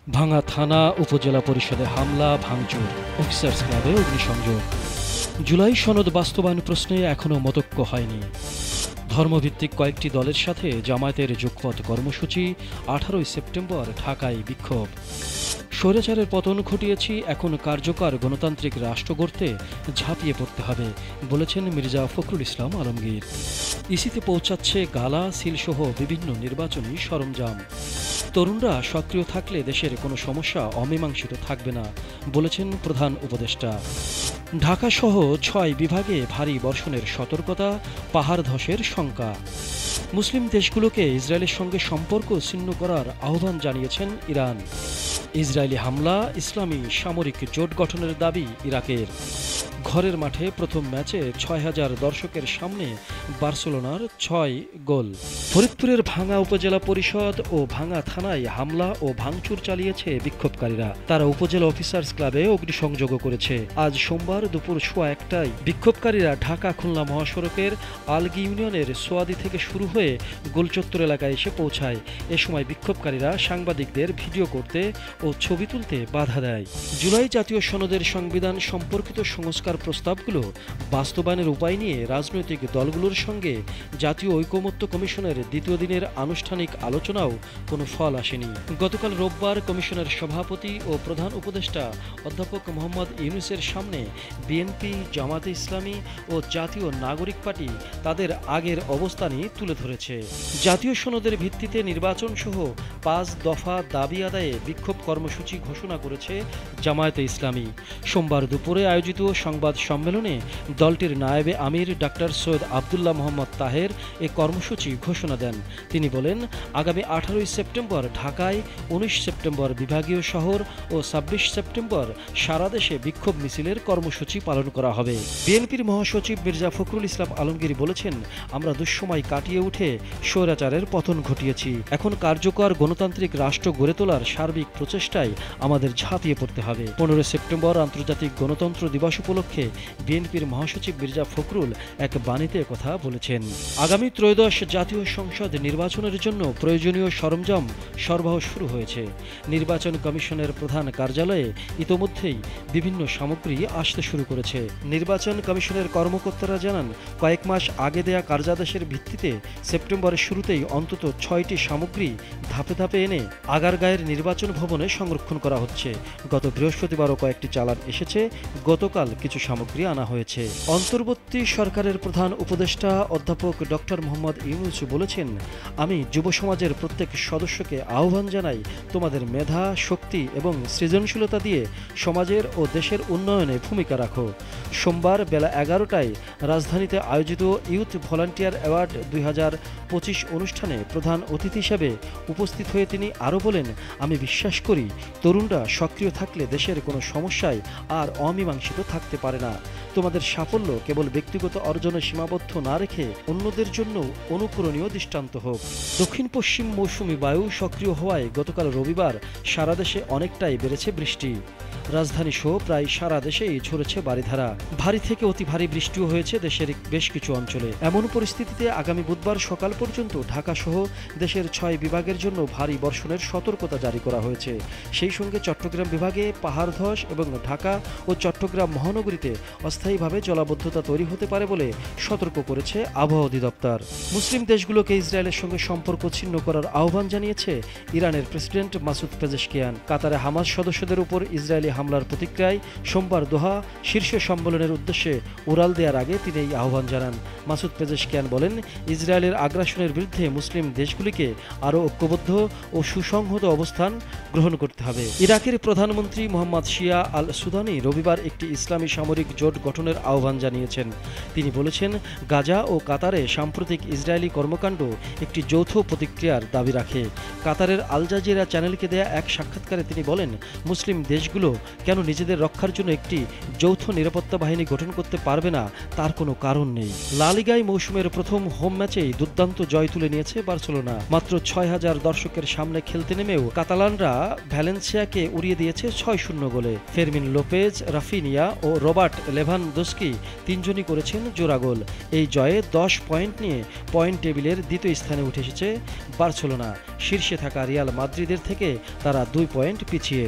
ভাঙা থানা উপজেলা পরিষদে হামলা, ভাঙচুর, অফিসার্স ক্লাবে অগ্নিসংযোগ। জুলাই সনদ বাস্তবায়ন প্রশ্নে এখনও মতৈক্য হয়নি। ধর্মভিত্তিক কয়েকটি দলের সাথে জামায়াতের যুগপৎ কর্মসূচি। 18 সেপ্টেম্বর ঢাকায় বিক্ষোভ। স্বৈরাচারের পতন ঘটিয়েছি, এখন কার্যকর গণতান্ত্রিক রাষ্ট্র গড়তে ঝাঁপিয়ে পড়তে হবে, বলেছেন মির্জা ফখরুল ইসলাম আলমগীর। ইসিতে পৌঁছাচ্ছে গালা, সিলসহ বিভিন্ন নির্বাচনী সরঞ্জাম। তরুণরা সক্রিয় থাকলে দেশের কোনো সমস্যা অমীমাংসিত থাকবে না, বলেছেন প্রধান উপদেষ্টা। ঢাকাসহ 6 বিভাগে ভারী বর্ষণের সতর্কতা, পাহাড় ধসের শঙ্কা। মুসলিম দেশগুলোকে ইসরায়েলের সঙ্গে সম্পর্ক ছিন্ন করার আহ্বান জানিয়েছেন ইরান। ইসরায়েলি হামলা, ইসলামী সামরিক জোট গঠনের দাবি ইরাকের। ঘরের মাঠে প্রথম ম্যাচে 6000 দর্শকের সামনে বার্সেলোনার 6 গোল। ফরিদপুরের ভাঙা উপজেলা পরিষদ ও ভাঙা থানায় হামলা ও ভাঙচুর চালিয়েছে বিক্ষোভকারীরা। তারা উপজেলা অফিসার্স ক্লাবে অগ্নিসংযোগও করেছে। আজ সোমবার দুপুর 1:15টায় বিক্ষোভকারীরা ঢাকা খুলনা মহাসড়কের আলগি ইউনিয়নের সোয়াদি থেকে শুরু হয়ে গোলচত্বর এলাকায় এসে পৌঁছায়। এ সময় বিক্ষোভকারীরা সাংবাদিকদের ভিডিও করতে ও ছবি তুলতে বাধা দেয়। জুলাই জাতীয় সনদের সংবিধান সম্পর্কিত সংস্কার প্রস্তাবগুলো বাস্তবায়নের উপায় নিয়ে রাজনৈতিক দলগুলোর সঙ্গে জাতীয় ঐকমত্য কমিশনের দ্বিতীয় দিনের আনুষ্ঠানিক আলোচনাও কোনো ফল আসেনি। গতকাল রোববার কমিশনের সভাপতি ও প্রধান উপদেষ্টা অধ্যাপক মোহাম্মদ ইউনূসের সামনে বিএনপি, জামায়াতে ইসলামী ও জাতীয় নাগরিক পার্টি তাদের আগের অবস্থানই তুলে ধরেছে। জাতীয় সনদের ভিত্তিতে নির্বাচনসহ 5 দফা দাবি আদায়ে বিক্ষোভ কর্মসূচি ঘোষণা করেছে জামায়াতে ইসলামী। সোমবার দুপুরে আয়োজিত সংবাদ সম্মেলনে দলটির নায়েবে আমির ডাক্তার সৈয়দ আবদুল্লাহ মোহাম্মদ তাহের এ কর্মসূচি ঘোষণা দেন। তিনি বলেন, আগামী 18 সেপ্টেম্বর ঢাকায়, 19 সেপ্টেম্বর বিভাগীয় শহর ও 26 সেপ্টেম্বর সারা দেশে বিক্ষোভ মিছিলের কর্মসূচি পালন করা হবে। বিএনপির মহাসচিব মির্জা ফখরুল ইসলাম আলমগীর বলেছেন, আমরা দুঃসময় কাটিয়ে উঠে স্বৈরাচারের পতন ঘটিয়েছি। এখন কার্যকর গণতান্ত্রিক রাষ্ট্র গড়ে তোলার সার্বিক প্রচেষ্টায় আমাদের ঝাঁপিয়ে পড়তে হবে। 15 সেপ্টেম্বর আন্তর্জাতিক গণতন্ত্র দিবস উপলক্ষে বিএনপির মহাসচিব মির্জা ফখরুল এক বাণীতে কথা বলেছেন। আগামী ত্রয়োদশ জাতীয় সংসদ নির্বাচনের জন্য প্রয়োজনীয় সরঞ্জাম সরবরাহ শুরু হয়েছে। নির্বাচন কমিশনের প্রধান কার্যালয়ে ইতোমধ্যেই বিভিন্ন সামগ্রী আসতে শুরু করেছে। নির্বাচন কমিশনের কর্মকর্তারা জানান, কয়েক মাস আগে দেয়া কার্যাদেশের ভিত্তিতে সেপ্টেম্বরের শুরুতেই অন্তত 6টি সামগ্রী ধাপে ধাপে এনে আগারগাঁয়ের নির্বাচন ভবনে সংরক্ষণ করা হচ্ছে। গত বৃহস্পতিবারও কয়েকটি চালান এসেছে। গতকাল কিছু সামগ্রী আনা হয়েছে। অন্তর্বর্তী সরকারের প্রধান উপদেষ্টা অধ্যাপক ডক্টর মোহাম্মদ ইউনূস বলেছেন, আমি যুব সমাজের প্রত্যেক সদস্যকে আহ্বান জানাই, তোমাদের মেধা, শক্তি এবং সৃজনশীলতা দিয়ে সমাজের ও দেশের উন্নয়নে ভূমিকা রাখো। সোমবার বেলা 11টায় রাজধানীতে আয়োজিত ইউথ ভলান্টিয়ার অ্যাওয়ার্ড 2025 অনুষ্ঠানে প্রধান অতিথি হিসেবে উপস্থিত হয়ে তিনি আরও বলেন, আমি বিশ্বাস করি তরুণরা সক্রিয় থাকলে দেশের কোনো সমস্যায় আর অমীমাংসিত থাকতে পারে না। তোমাদের সাফল্য কেবল ব্যক্তিগত অর্জনে সীমাবদ্ধ না রেখে অন্যদের জন্য অনুকরণীয় দৃষ্টান্ত হোক। দক্ষিণ পশ্চিম মৌসুমি বায়ু সক্রিয় হওয়ায় গতকাল রবিবার সারা দেশে অনেকটাই বেড়েছে বৃষ্টি। রাজধানী সহ প্রায় সারা দেশেই ঝরেছে বারিধারা। ভারী থেকে অতি ভারী বৃষ্টিও হয়েছে দেশের বেশ কিছু অঞ্চলে। এমন পরিস্থিতিতে আগামী বুধবার সকাল পর্যন্ত ঢাকা সহ দেশের 6 বিভাগের জন্য ভারী বর্ষণের সতর্কতা জারি করা হয়েছে। সেই সঙ্গে চট্টগ্রাম বিভাগে পাহাড় ধস এবং ঢাকা ও চট্টগ্রাম মহানগরীতে অস্থায়ীভাবে জলাবদ্ধতা তৈরি হতে পারে বলে সতর্ক করেছে আবহাওয়া অধিদপ্তর। মুসলিম দেশগুলোকে ইসরায়েলের সঙ্গে সম্পর্ক ছিন্ন করার আহ্বান জানিয়েছে ইরানের প্রেসিডেন্ট মাসুদ পেজেশকিয়ান। কাতারে হামাস সদস্যদের উপর ইসরায়েলি হামলার প্রতিক্রিয়ায় সোমবার দোহা শীর্ষ সম্মেলনের উদ্দেশ্যে উড়াল দেওয়ার আগে তিনি এই আহ্বান জানান। মাসুদ পেজেশকিয়ান বলেন, ইসরায়েলের আগ্রাসনের বিরুদ্ধে মুসলিম দেশগুলিকে আরও ঐক্যবদ্ধ ও সুসংহত অবস্থান গ্রহণ করতে হবে। ইরাকের প্রধানমন্ত্রী মোহাম্মদ শিয়া আল সুদানি রবিবার একটি ইসলামী সামরিক জোট গঠনের আহ্বান জানিয়েছেন। তিনি বলেছেন, গাজা ও কাতারে সাম্প্রতিক ইসরায়েলি কর্মকাণ্ড একটি যৌথ প্রতিক্রিয়ার দাবি রাখে। কাতারের আল জাজিরা চ্যানেলকে দেয়া এক সাক্ষাৎকারে তিনি বলেন, মুসলিম দেশগুলো কেন নিজেদের রক্ষার জন্য একটি যৌথ নিরাপত্তা বাহিনী গঠন করতে পারবে না তার কোনো কারণ নেই। লা লিগায় মৌসুমের প্রথম হোম ম্যাচেই দুর্দান্ত জয় তুলে নিয়েছে বার্সেলোনা। মাত্র ৬,০০০ দর্শকের সামনে খেলতে নেমেও কাতালানরা ভ্যালেন্সিয়াকে উড়িয়ে দিয়েছে ৬-০ গোলে। ফেরমিন লোপেজ, রাফিনিয়া ও রবার্ট লেভানদস্কি তিনজনই করেছেন জোড়া গোল। এই জয়ে ১০ পয়েন্ট নিয়ে পয়েন্ট টেবিলের দ্বিতীয় স্থানে উঠে এসেছে বার্সেলোনা। শীর্ষে থাকা রিয়াল মাদ্রিদের থেকে তারা ২ পয়েন্ট পিছিয়ে।